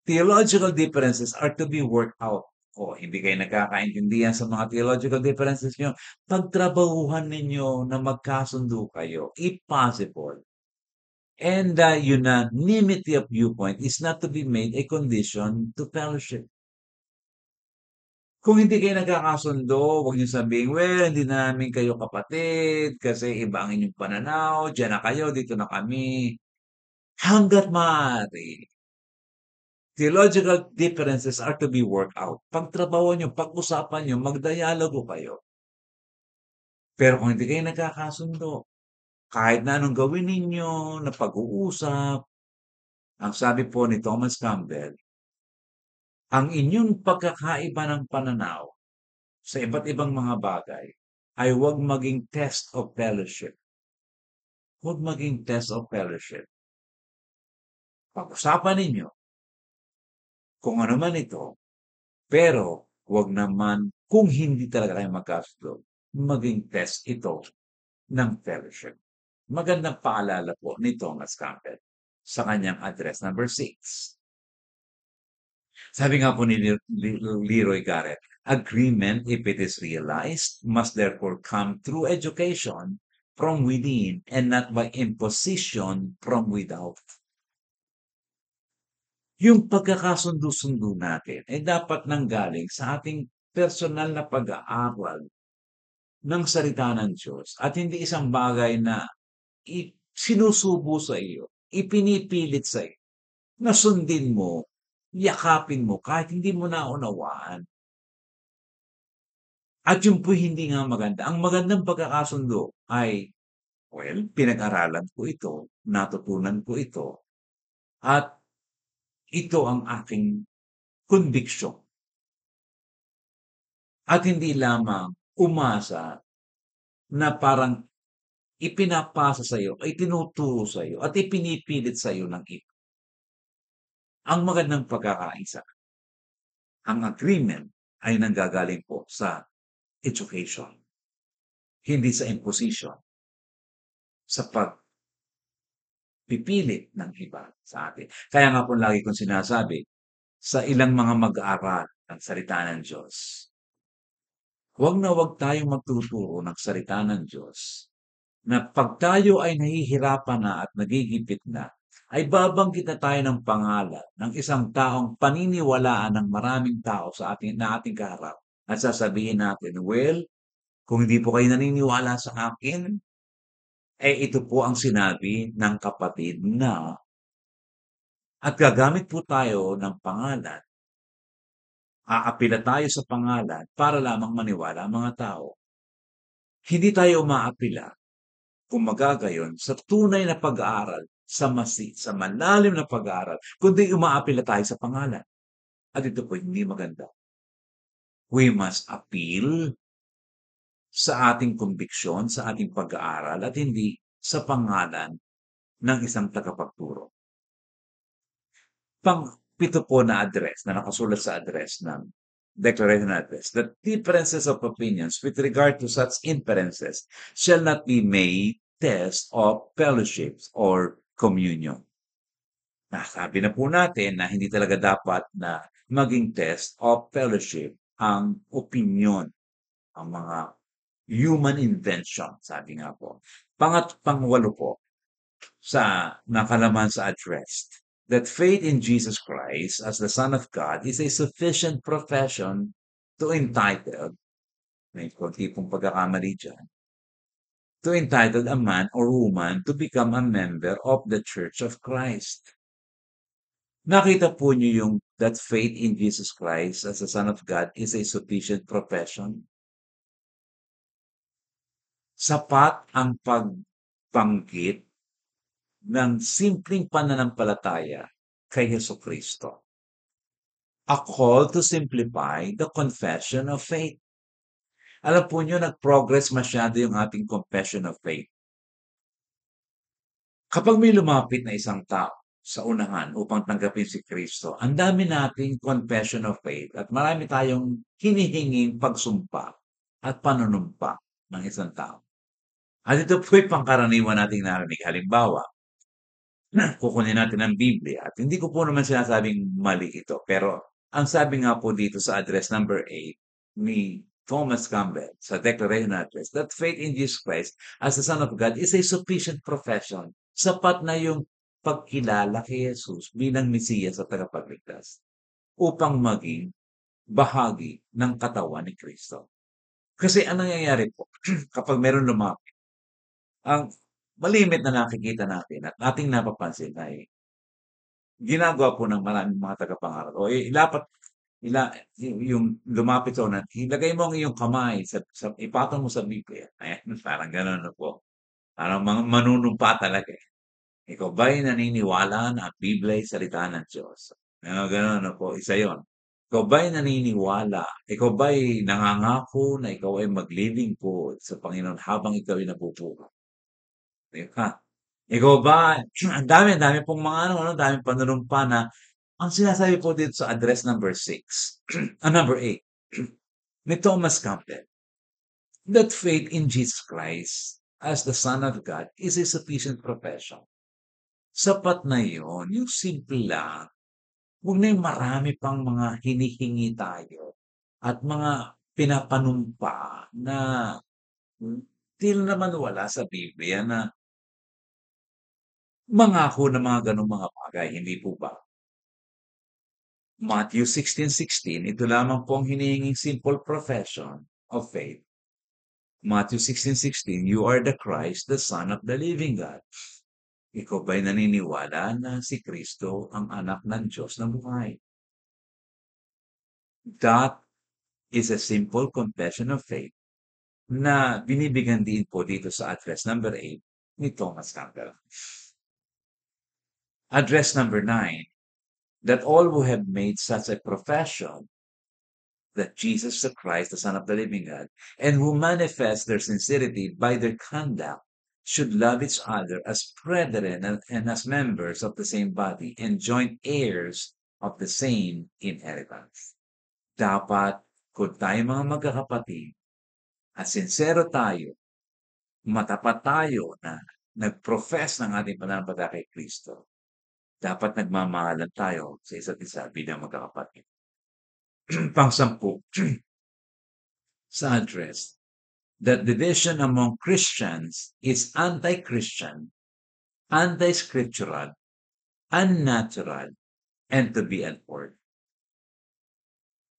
theological differences are to be worked out. O hindi kayo nagkakaintindihan sa mga theological differences nyo, pagtrabahuhan ninyo na magkasundo kayo, if possible. And the unanimity of viewpoint is not to be made a condition to fellowship. Kung hindi kayo nagkakasundo, huwag niyo sabihin, well, hindi namin kayo kapatid kasi iba ang inyong pananaw, diyan na kayo, dito na kami. Hangga't maaari, theological differences are to be worked out. Pagtrabahuan niyo, pag-usapan niyo, magdialogo kayo. Pero kung hindi kayo nagkakasundo, kahit na anong gawin ninyo na pag-uusap, ang sabi po ni Thomas Campbell, ang inyong pagkakaiba ng pananaw sa iba't ibang mga bagay ay huwag maging test of fellowship. Huwag maging test of fellowship. Pag-usapan ninyo kung ano man ito, pero huwag naman kung hindi talaga kayo magkasundo, maging test ito ng fellowship. Magandang paalala po ni Thomas Campbell sa kanyang address number 6. Sabi nga po ni Leroy Garrett, agreement, if it is realized, must therefore come through education from within and not by imposition from without. Yung pagkakasundo-sundo natin ay dapat nanggaling sa ating personal na pag-aaral ng salita ng Diyos at hindi isang bagay na sinusubo sa iyo, ipinipilit sa iyo, na sundin mo, yakapin mo kahit hindi mo naunawaan. At yun po'y hindi nga maganda. Ang magandang pagkakasundo ay, well, pinag-aralan ko ito, natutunan ko ito, at ito ang aking conviction. At hindi lamang umasa na parang ipinapasa sa iyo, ay tinuturo sa iyo, at ipinipilit sa iyo ng iba. Ang magandang pagkakaisa, ang agreement ay nanggagaling po sa education, hindi sa imposition, sa pagpipilit ng iba sa atin. Kaya nga po lagi kong sinasabi, sa ilang mga mag-aaral ng salita ng Diyos, huwag na huwag tayong magtuturo ng salita ng Diyos na 'pag tayo ay nahihirapan na at nagigipit na, ay babanggit na tayo ng pangalan ng isang taong paniniwalaan ng maraming tao na ating kaharap at sasabihin natin, "Well, kung hindi po kayo naniniwala sa akin, ito po ang sinabi ng kapatid na" at gagamit po tayo ng pangalan, aapila tayo sa pangalan para lamang maniwala ang mga tao. Hindi tayo umaapila kung magagayon sa tunay na pag-aaral, sa malalim na pag-aaral, kundi umaapila tayo sa pangalan. At ito po hindi maganda. We must appeal sa ating kombiksyon, sa ating pag-aaral at hindi sa pangalan ng isang tagapagturo. Pang-pito po na address na nakasulat sa address ng Declaration Address, "The differences of opinions with regard to such inferences shall not be made test of fellowships or communion." Nasabi na po natin na hindi talaga dapat na maging test of fellowship ang opinyon, ang mga human invention, sabi nga po. Pangwalo po sa nakalaman sa address, that faith in Jesus Christ as the Son of God is a sufficient profession to entitle, may konti pong pagkakamali dyan, to entitle a man or woman to become a member of the Church of Christ. Nakita po niyo yung that faith in Jesus Christ as the Son of God is a sufficient profession? Sapat ang pagbanggit ng simpleng pananampalataya kay Jesucristo. A call to simplify the confession of faith. Alam po niyo, nag-progress masyado yung ating confession of faith. Kapag may lumapit na isang tao sa unahan upang tanggapin si Kristo, ang dami nating confession of faith at marami tayong hinihinging pagsumpa at panunumpa ng isang tao. At ito po'y pangkaraniwan nating narinig. Halimbawa, kukunin natin ang Biblia at hindi ko po naman sinasabing mali ito, pero ang sabi nga po dito sa address number 8 ni Thomas Campbell sa Declaration Address, that faith in Jesus Christ as the Son of God is a sufficient profession. Sapat na yung pagkilala kay Jesus bilang Mesiyas at tagapagligtas upang maging bahagi ng katawan ni Kristo. Kasi anong nangyayari po kapag meron lumapit, ang malimit na nakikita natin at ating napapansin ay ginagawa po ng maraming mga tagapangaral o yung lumapit sa unahan, ilagay mo ang iyong kamay ipatong mo sa Biblia. Ayan, parang gano'n na po. Parang manunumpa talaga, eh. Ikaw ba'y naniniwala na ang Biblia ay salita ng Diyos? Mga gano'n na po, isa yon. Ikaw ba'y naniniwala, ikaw ba'y nangangako na ikaw ay maglilingkod sa Panginoon habang ikaw ay nabubuhay? 'Di ba? Ikaw ba ang dami pong mga ang daming panunumpa na ang sinasabi po dito sa address number 6, number 8 ni Thomas Campbell, that faith in Jesus Christ as the Son of God is a sufficient profession. Sapat na yun, yung simple lang. Huwag na yung marami pang mga hinihingi tayo at mga pinapanumpa na di naman wala sa Biblia na mangako ng mga gano'ng mga bagay, hindi po ba? Matthew 16:16, ito lamang po ang hinihinging simple profession of faith. Matthew 16:16, "You are the Christ, the Son of the living God." Ikaw ba'y naniniwala na si Kristo ang anak ng Diyos na buhay? That is a simple confession of faith na binibigyan din po dito sa address number 8 ni Thomas Campbell. Address number 9, that all who have made such a profession that Jesus the Christ, the Son of the living God, and who manifest their sincerity by their conduct, should love each other as brethren and as members of the same body and joint heirs of the same inheritance. Dapat kung tayo mga magkakapatid at sincero tayo, matapat tayo na nag-profess ng ating pananampalataya kay Kristo, dapat nagmamahalan tayo sa isa't isa bilang magkakapatid. Pang-sampu, sa address, that division among Christians is anti-Christian, anti-scriptural, unnatural, and to be abhorred.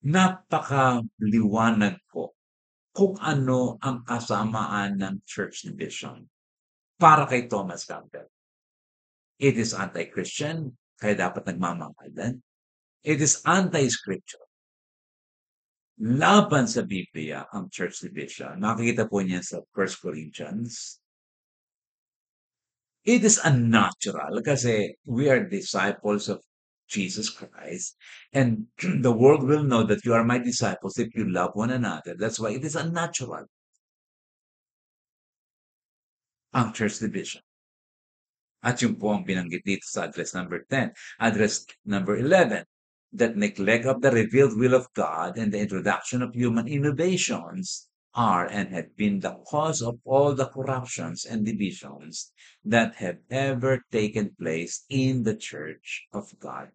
Napakaliwanag po kung ano ang kasamaan ng church division para kay Thomas Campbell. It is anti-Christian, kaya dapat nagmamahalan. It is anti-scripture. Laban sa Biblia ang church division. Makikita po niya sa 1 Corinthians. It is unnatural kasi we are disciples of Jesus Christ, and the world will know that you are my disciples if you love one another. That's why it is unnatural ang church division. At yun po ang binanggit dito sa address number 10. Address number 11, that neglect of the revealed will of God and the introduction of human innovations are and have been the cause of all the corruptions and divisions that have ever taken place in the Church of God.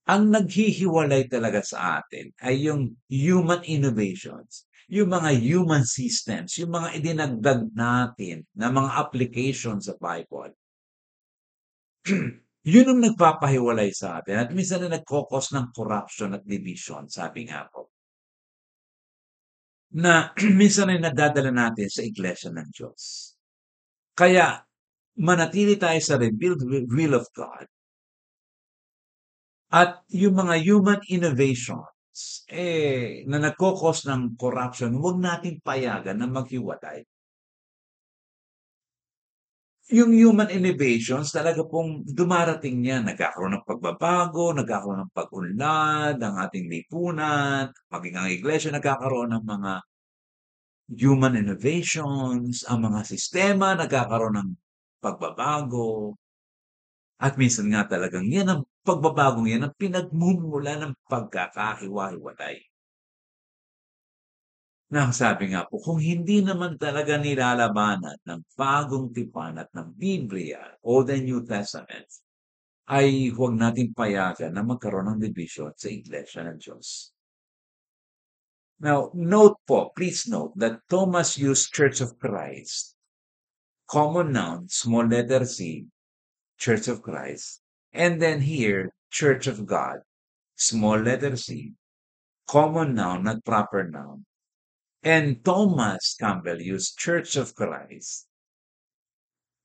Ang naghihiwalay talaga sa atin ay yung human innovations, yung mga human systems, yung mga idinagdag natin na mga applications sa Bible. Yun ang nagpapahiwalay sa atin at minsan na nagkokos ng corruption at division, sabi nga po. Na minsan ay nadadala natin sa iglesia ng Diyos. Kaya manatili tayo sa revealed will of God. At yung mga human innovations, na nagkokos ng corruption, huwag nating payagan na maghiwalay. Yung human innovations, talaga pong dumarating yan. Nagkakaroon ng pagbabago, nagkakaroon ng pag-unlad, ng ating lipunan, maging ang iglesia nagkakaroon ng mga human innovations, ang mga sistema nagkakaroon ng pagbabago. At minsan nga talagang yan ang pagbabagong yan ang pinagmumula ng pagkakahiwa-hiwalay. Na sabi nga po, kung hindi naman talaga nilalabanan ng bagong tipan at ng Biblia o the New Testament, ay huwag nating payagan na magkaroon ng division sa Iglesia ng Diyos. Now, please note that Thomas used Church of Christ, common noun, small letter C, Church of Christ, and then here, Church of God, small letter C, common noun, not proper noun. And Thomas Campbell used Church of Christ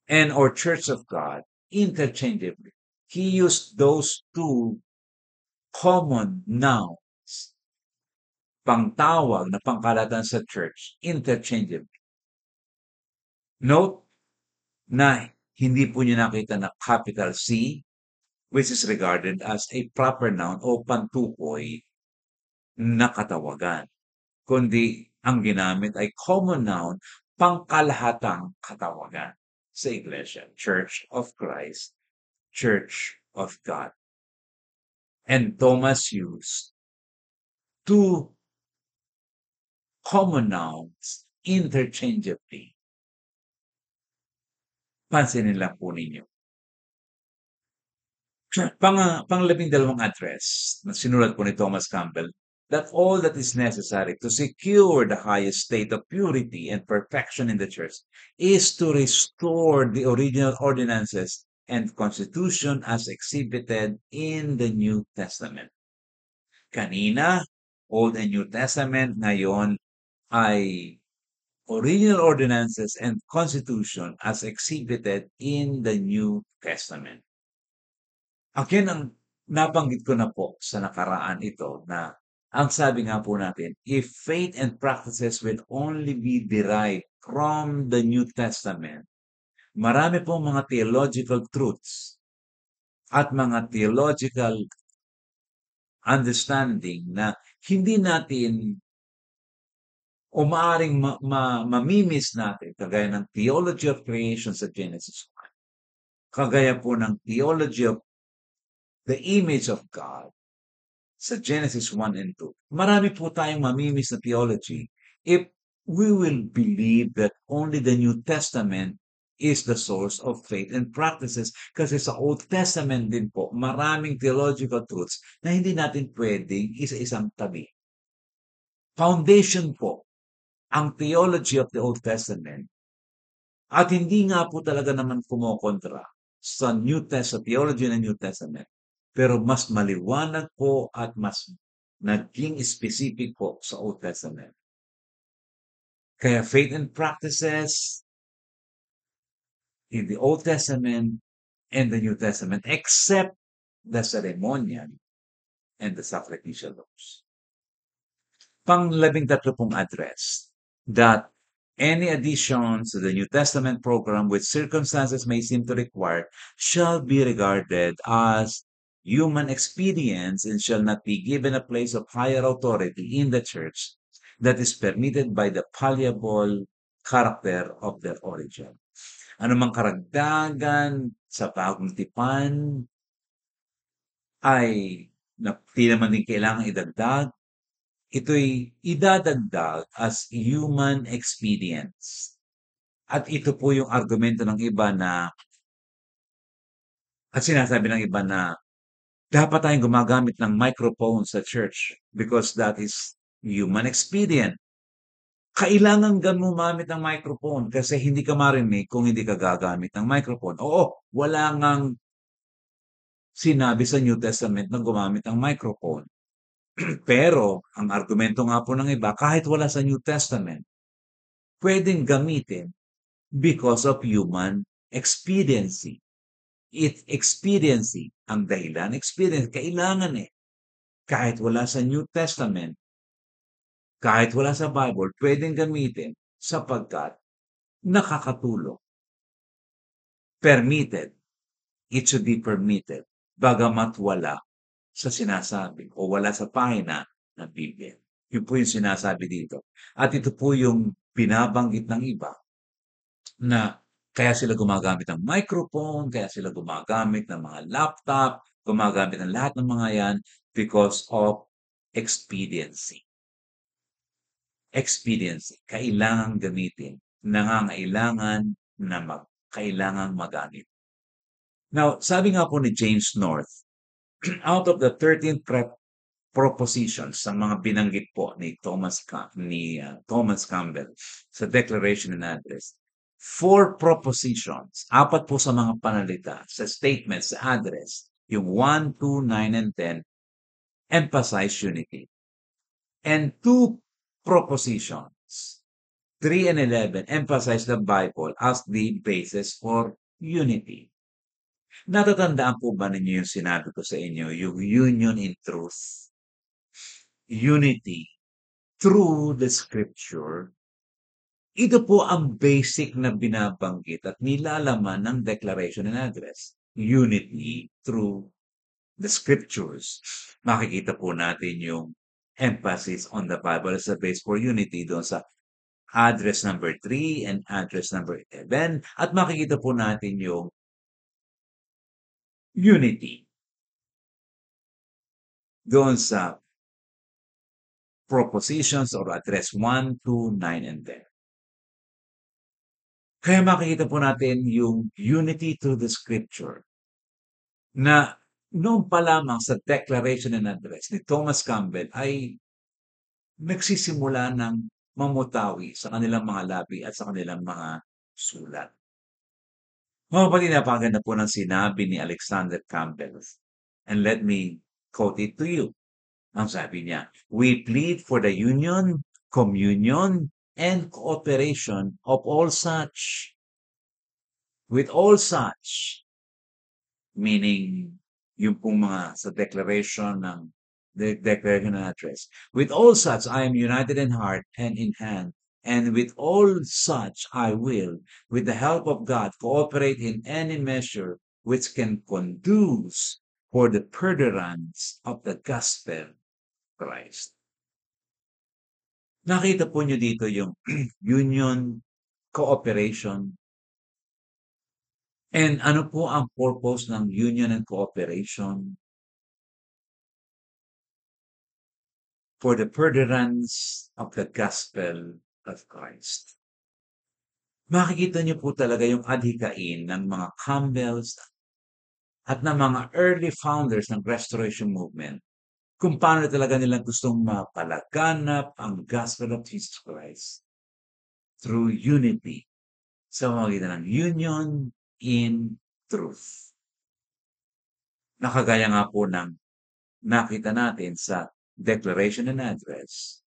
or Church of God interchangeably. He used those two common nouns, pangtawag na pangkalatan sa church, interchangeably. Note na hindi po niyo nakita na capital C, which is regarded as a proper noun o pantukoy na katawagan, kundi ang ginamit ay common noun, pangkalahatang katawagan sa iglesia, Church of Christ, Church of God. And Thomas used two common nouns interchangeably. Pansinin lang po ninyo. Pang-12 address na sinulat po ni Thomas Campbell, that all that is necessary to secure the highest state of purity and perfection in the church is to restore the original ordinances and constitution as exhibited in the New Testament. Kanina, Old and New Testament, ngayon ay original ordinances and constitution as exhibited in the New Testament. Again, ang nabanggit ko na po sa nakaraan ito na ang sabi nga po natin, if faith and practices will only be derived from the New Testament, marami pong mga theological truths at mga theological understanding na hindi natin o maaaring mamimiss natin, kagaya ng theology of creation sa Genesis 1, kagaya po ng theology of the image of God sa Genesis 1 and 2. Marami po tayong mamimiss na theology if we will believe that only the New Testament is the source of faith and practices. Kasi sa Old Testament din po, maraming theological truths na hindi natin pwedeng isa-isang tabi. Foundation po ang theology of the Old Testament at hindi nga po talaga naman kumokontra sa sa theology ng New Testament. Pero mas maliwanag po at mas naging specific po sa Old Testament. Kaya faith and practices in the Old Testament and the New Testament, except the ceremonial and the sacrificial laws. Pang-13 pong address, that any additions to the New Testament program which circumstances may seem to require shall be regarded as human experience and shall not be given a place of higher authority in the church that is permitted by the palpable character of their origin. Anumang karagdagan sa bagong tipan ay di naman din kailangang idagdag. Ito'y idadagdag as human experience. At ito po yung argumento ng iba at sinasabi ng iba na dapat tayong gumagamit ng microphone sa church because that is human experience. Kailangan gumamit ng microphone kasi hindi ka marinig kung hindi ka gagamit ng microphone. Oo, wala ngang sinabi sa New Testament na gumamit ng microphone. Pero ang argumento nga po ng iba, kahit wala sa New Testament, pwedeng gamitin because of human expediency. It's expediency. Ang dahilan, experience, kailangan eh. Kahit wala sa New Testament, kahit wala sa Bible, pwedeng gamitin sapagkat nakakatulong. Permitted. It should be permitted. Bagamat wala sa sinasabi o wala sa pahina ng Biblia. Yun po yung sinasabi dito. At ito po yung binabanggit ng iba na kaya sila gumagamit ng microphone, kaya sila gumagamit ng mga laptop, gumagamit ng lahat ng mga yan because of expediency. Expediency. Kailangan gamitin. Nangangailangan na kailangan magamit. Now, sabi nga po ni James North, out of the 13 propositions sa mga binanggit po ni Thomas Campbell sa Declaration and Address, 4 propositions, 4 po sa mga panalita, sa statements, sa address, yung 1, 2, 9, and 10, emphasize unity. And 2 propositions, 3 and 11, emphasize the Bible as the basis for unity. Natatandaan po ba ninyo yung sinabi ko sa inyo, yung union in truth? Unity through the scripture. Ito po ang basic na binabanggit at nilalaman ng Declaration and Address. Unity through the scriptures. Makikita po natin yung emphasis on the Bible as a base for unity doon sa address number 3 and address number 11. At makikita po natin yung unity doon sa propositions or address 1, 2, 9, and 10. Kaya makikita po natin yung unity through the scripture na noon pa lamang sa Declaration and Address ni Thomas Campbell ay nagsisimula ng mamutawi sa kanilang mga labi at sa kanilang mga sulat. Mga kapatid, napakaganda po ng sinabi ni Alexander Campbell. And let me quote it to you. Ang sabi niya, we plead for the union, communion, and cooperation of all such. With all such, meaning yung pong mga sa declaration ng the Declaration and Address. With all such, I am united in heart and in hand. And with all such, I will, with the help of God, cooperate in any measure which can conduce for the furtherance of the gospel of Christ. Nakita po nyo dito yung union, cooperation. And ano po ang purpose ng union and cooperation? for the furtherance of the gospel of Christ. Makikita niyo po talaga yung adhikain ng mga Campbells at ng mga early founders ng Restoration Movement kung paano talaga nilang gustong mapalaganap ang gospel of Jesus Christ through unity sa pamamagitan ng union in truth. Nakagaya nga po ng nakita natin sa Declaration and Address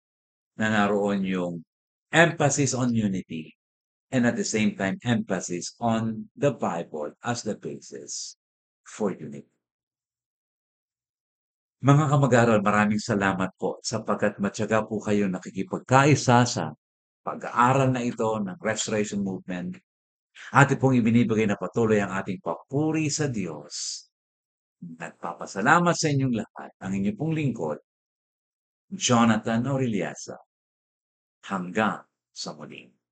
na naroon yung emphasis on unity and at the same time emphasis on the Bible as the basis for unity. Mga kamag-aral, maraming salamat po sapagkat matyaga po kayo nakikipagkaisa sa pag-aaral na ito ng Restoration Movement. Atin pong ibinibigay na patuloy ang ating papuri sa Diyos. Nagpapasalamat sa inyong lahat ang inyong pong lingkod, Jonathan Aureliasa. Hanggang sa muli.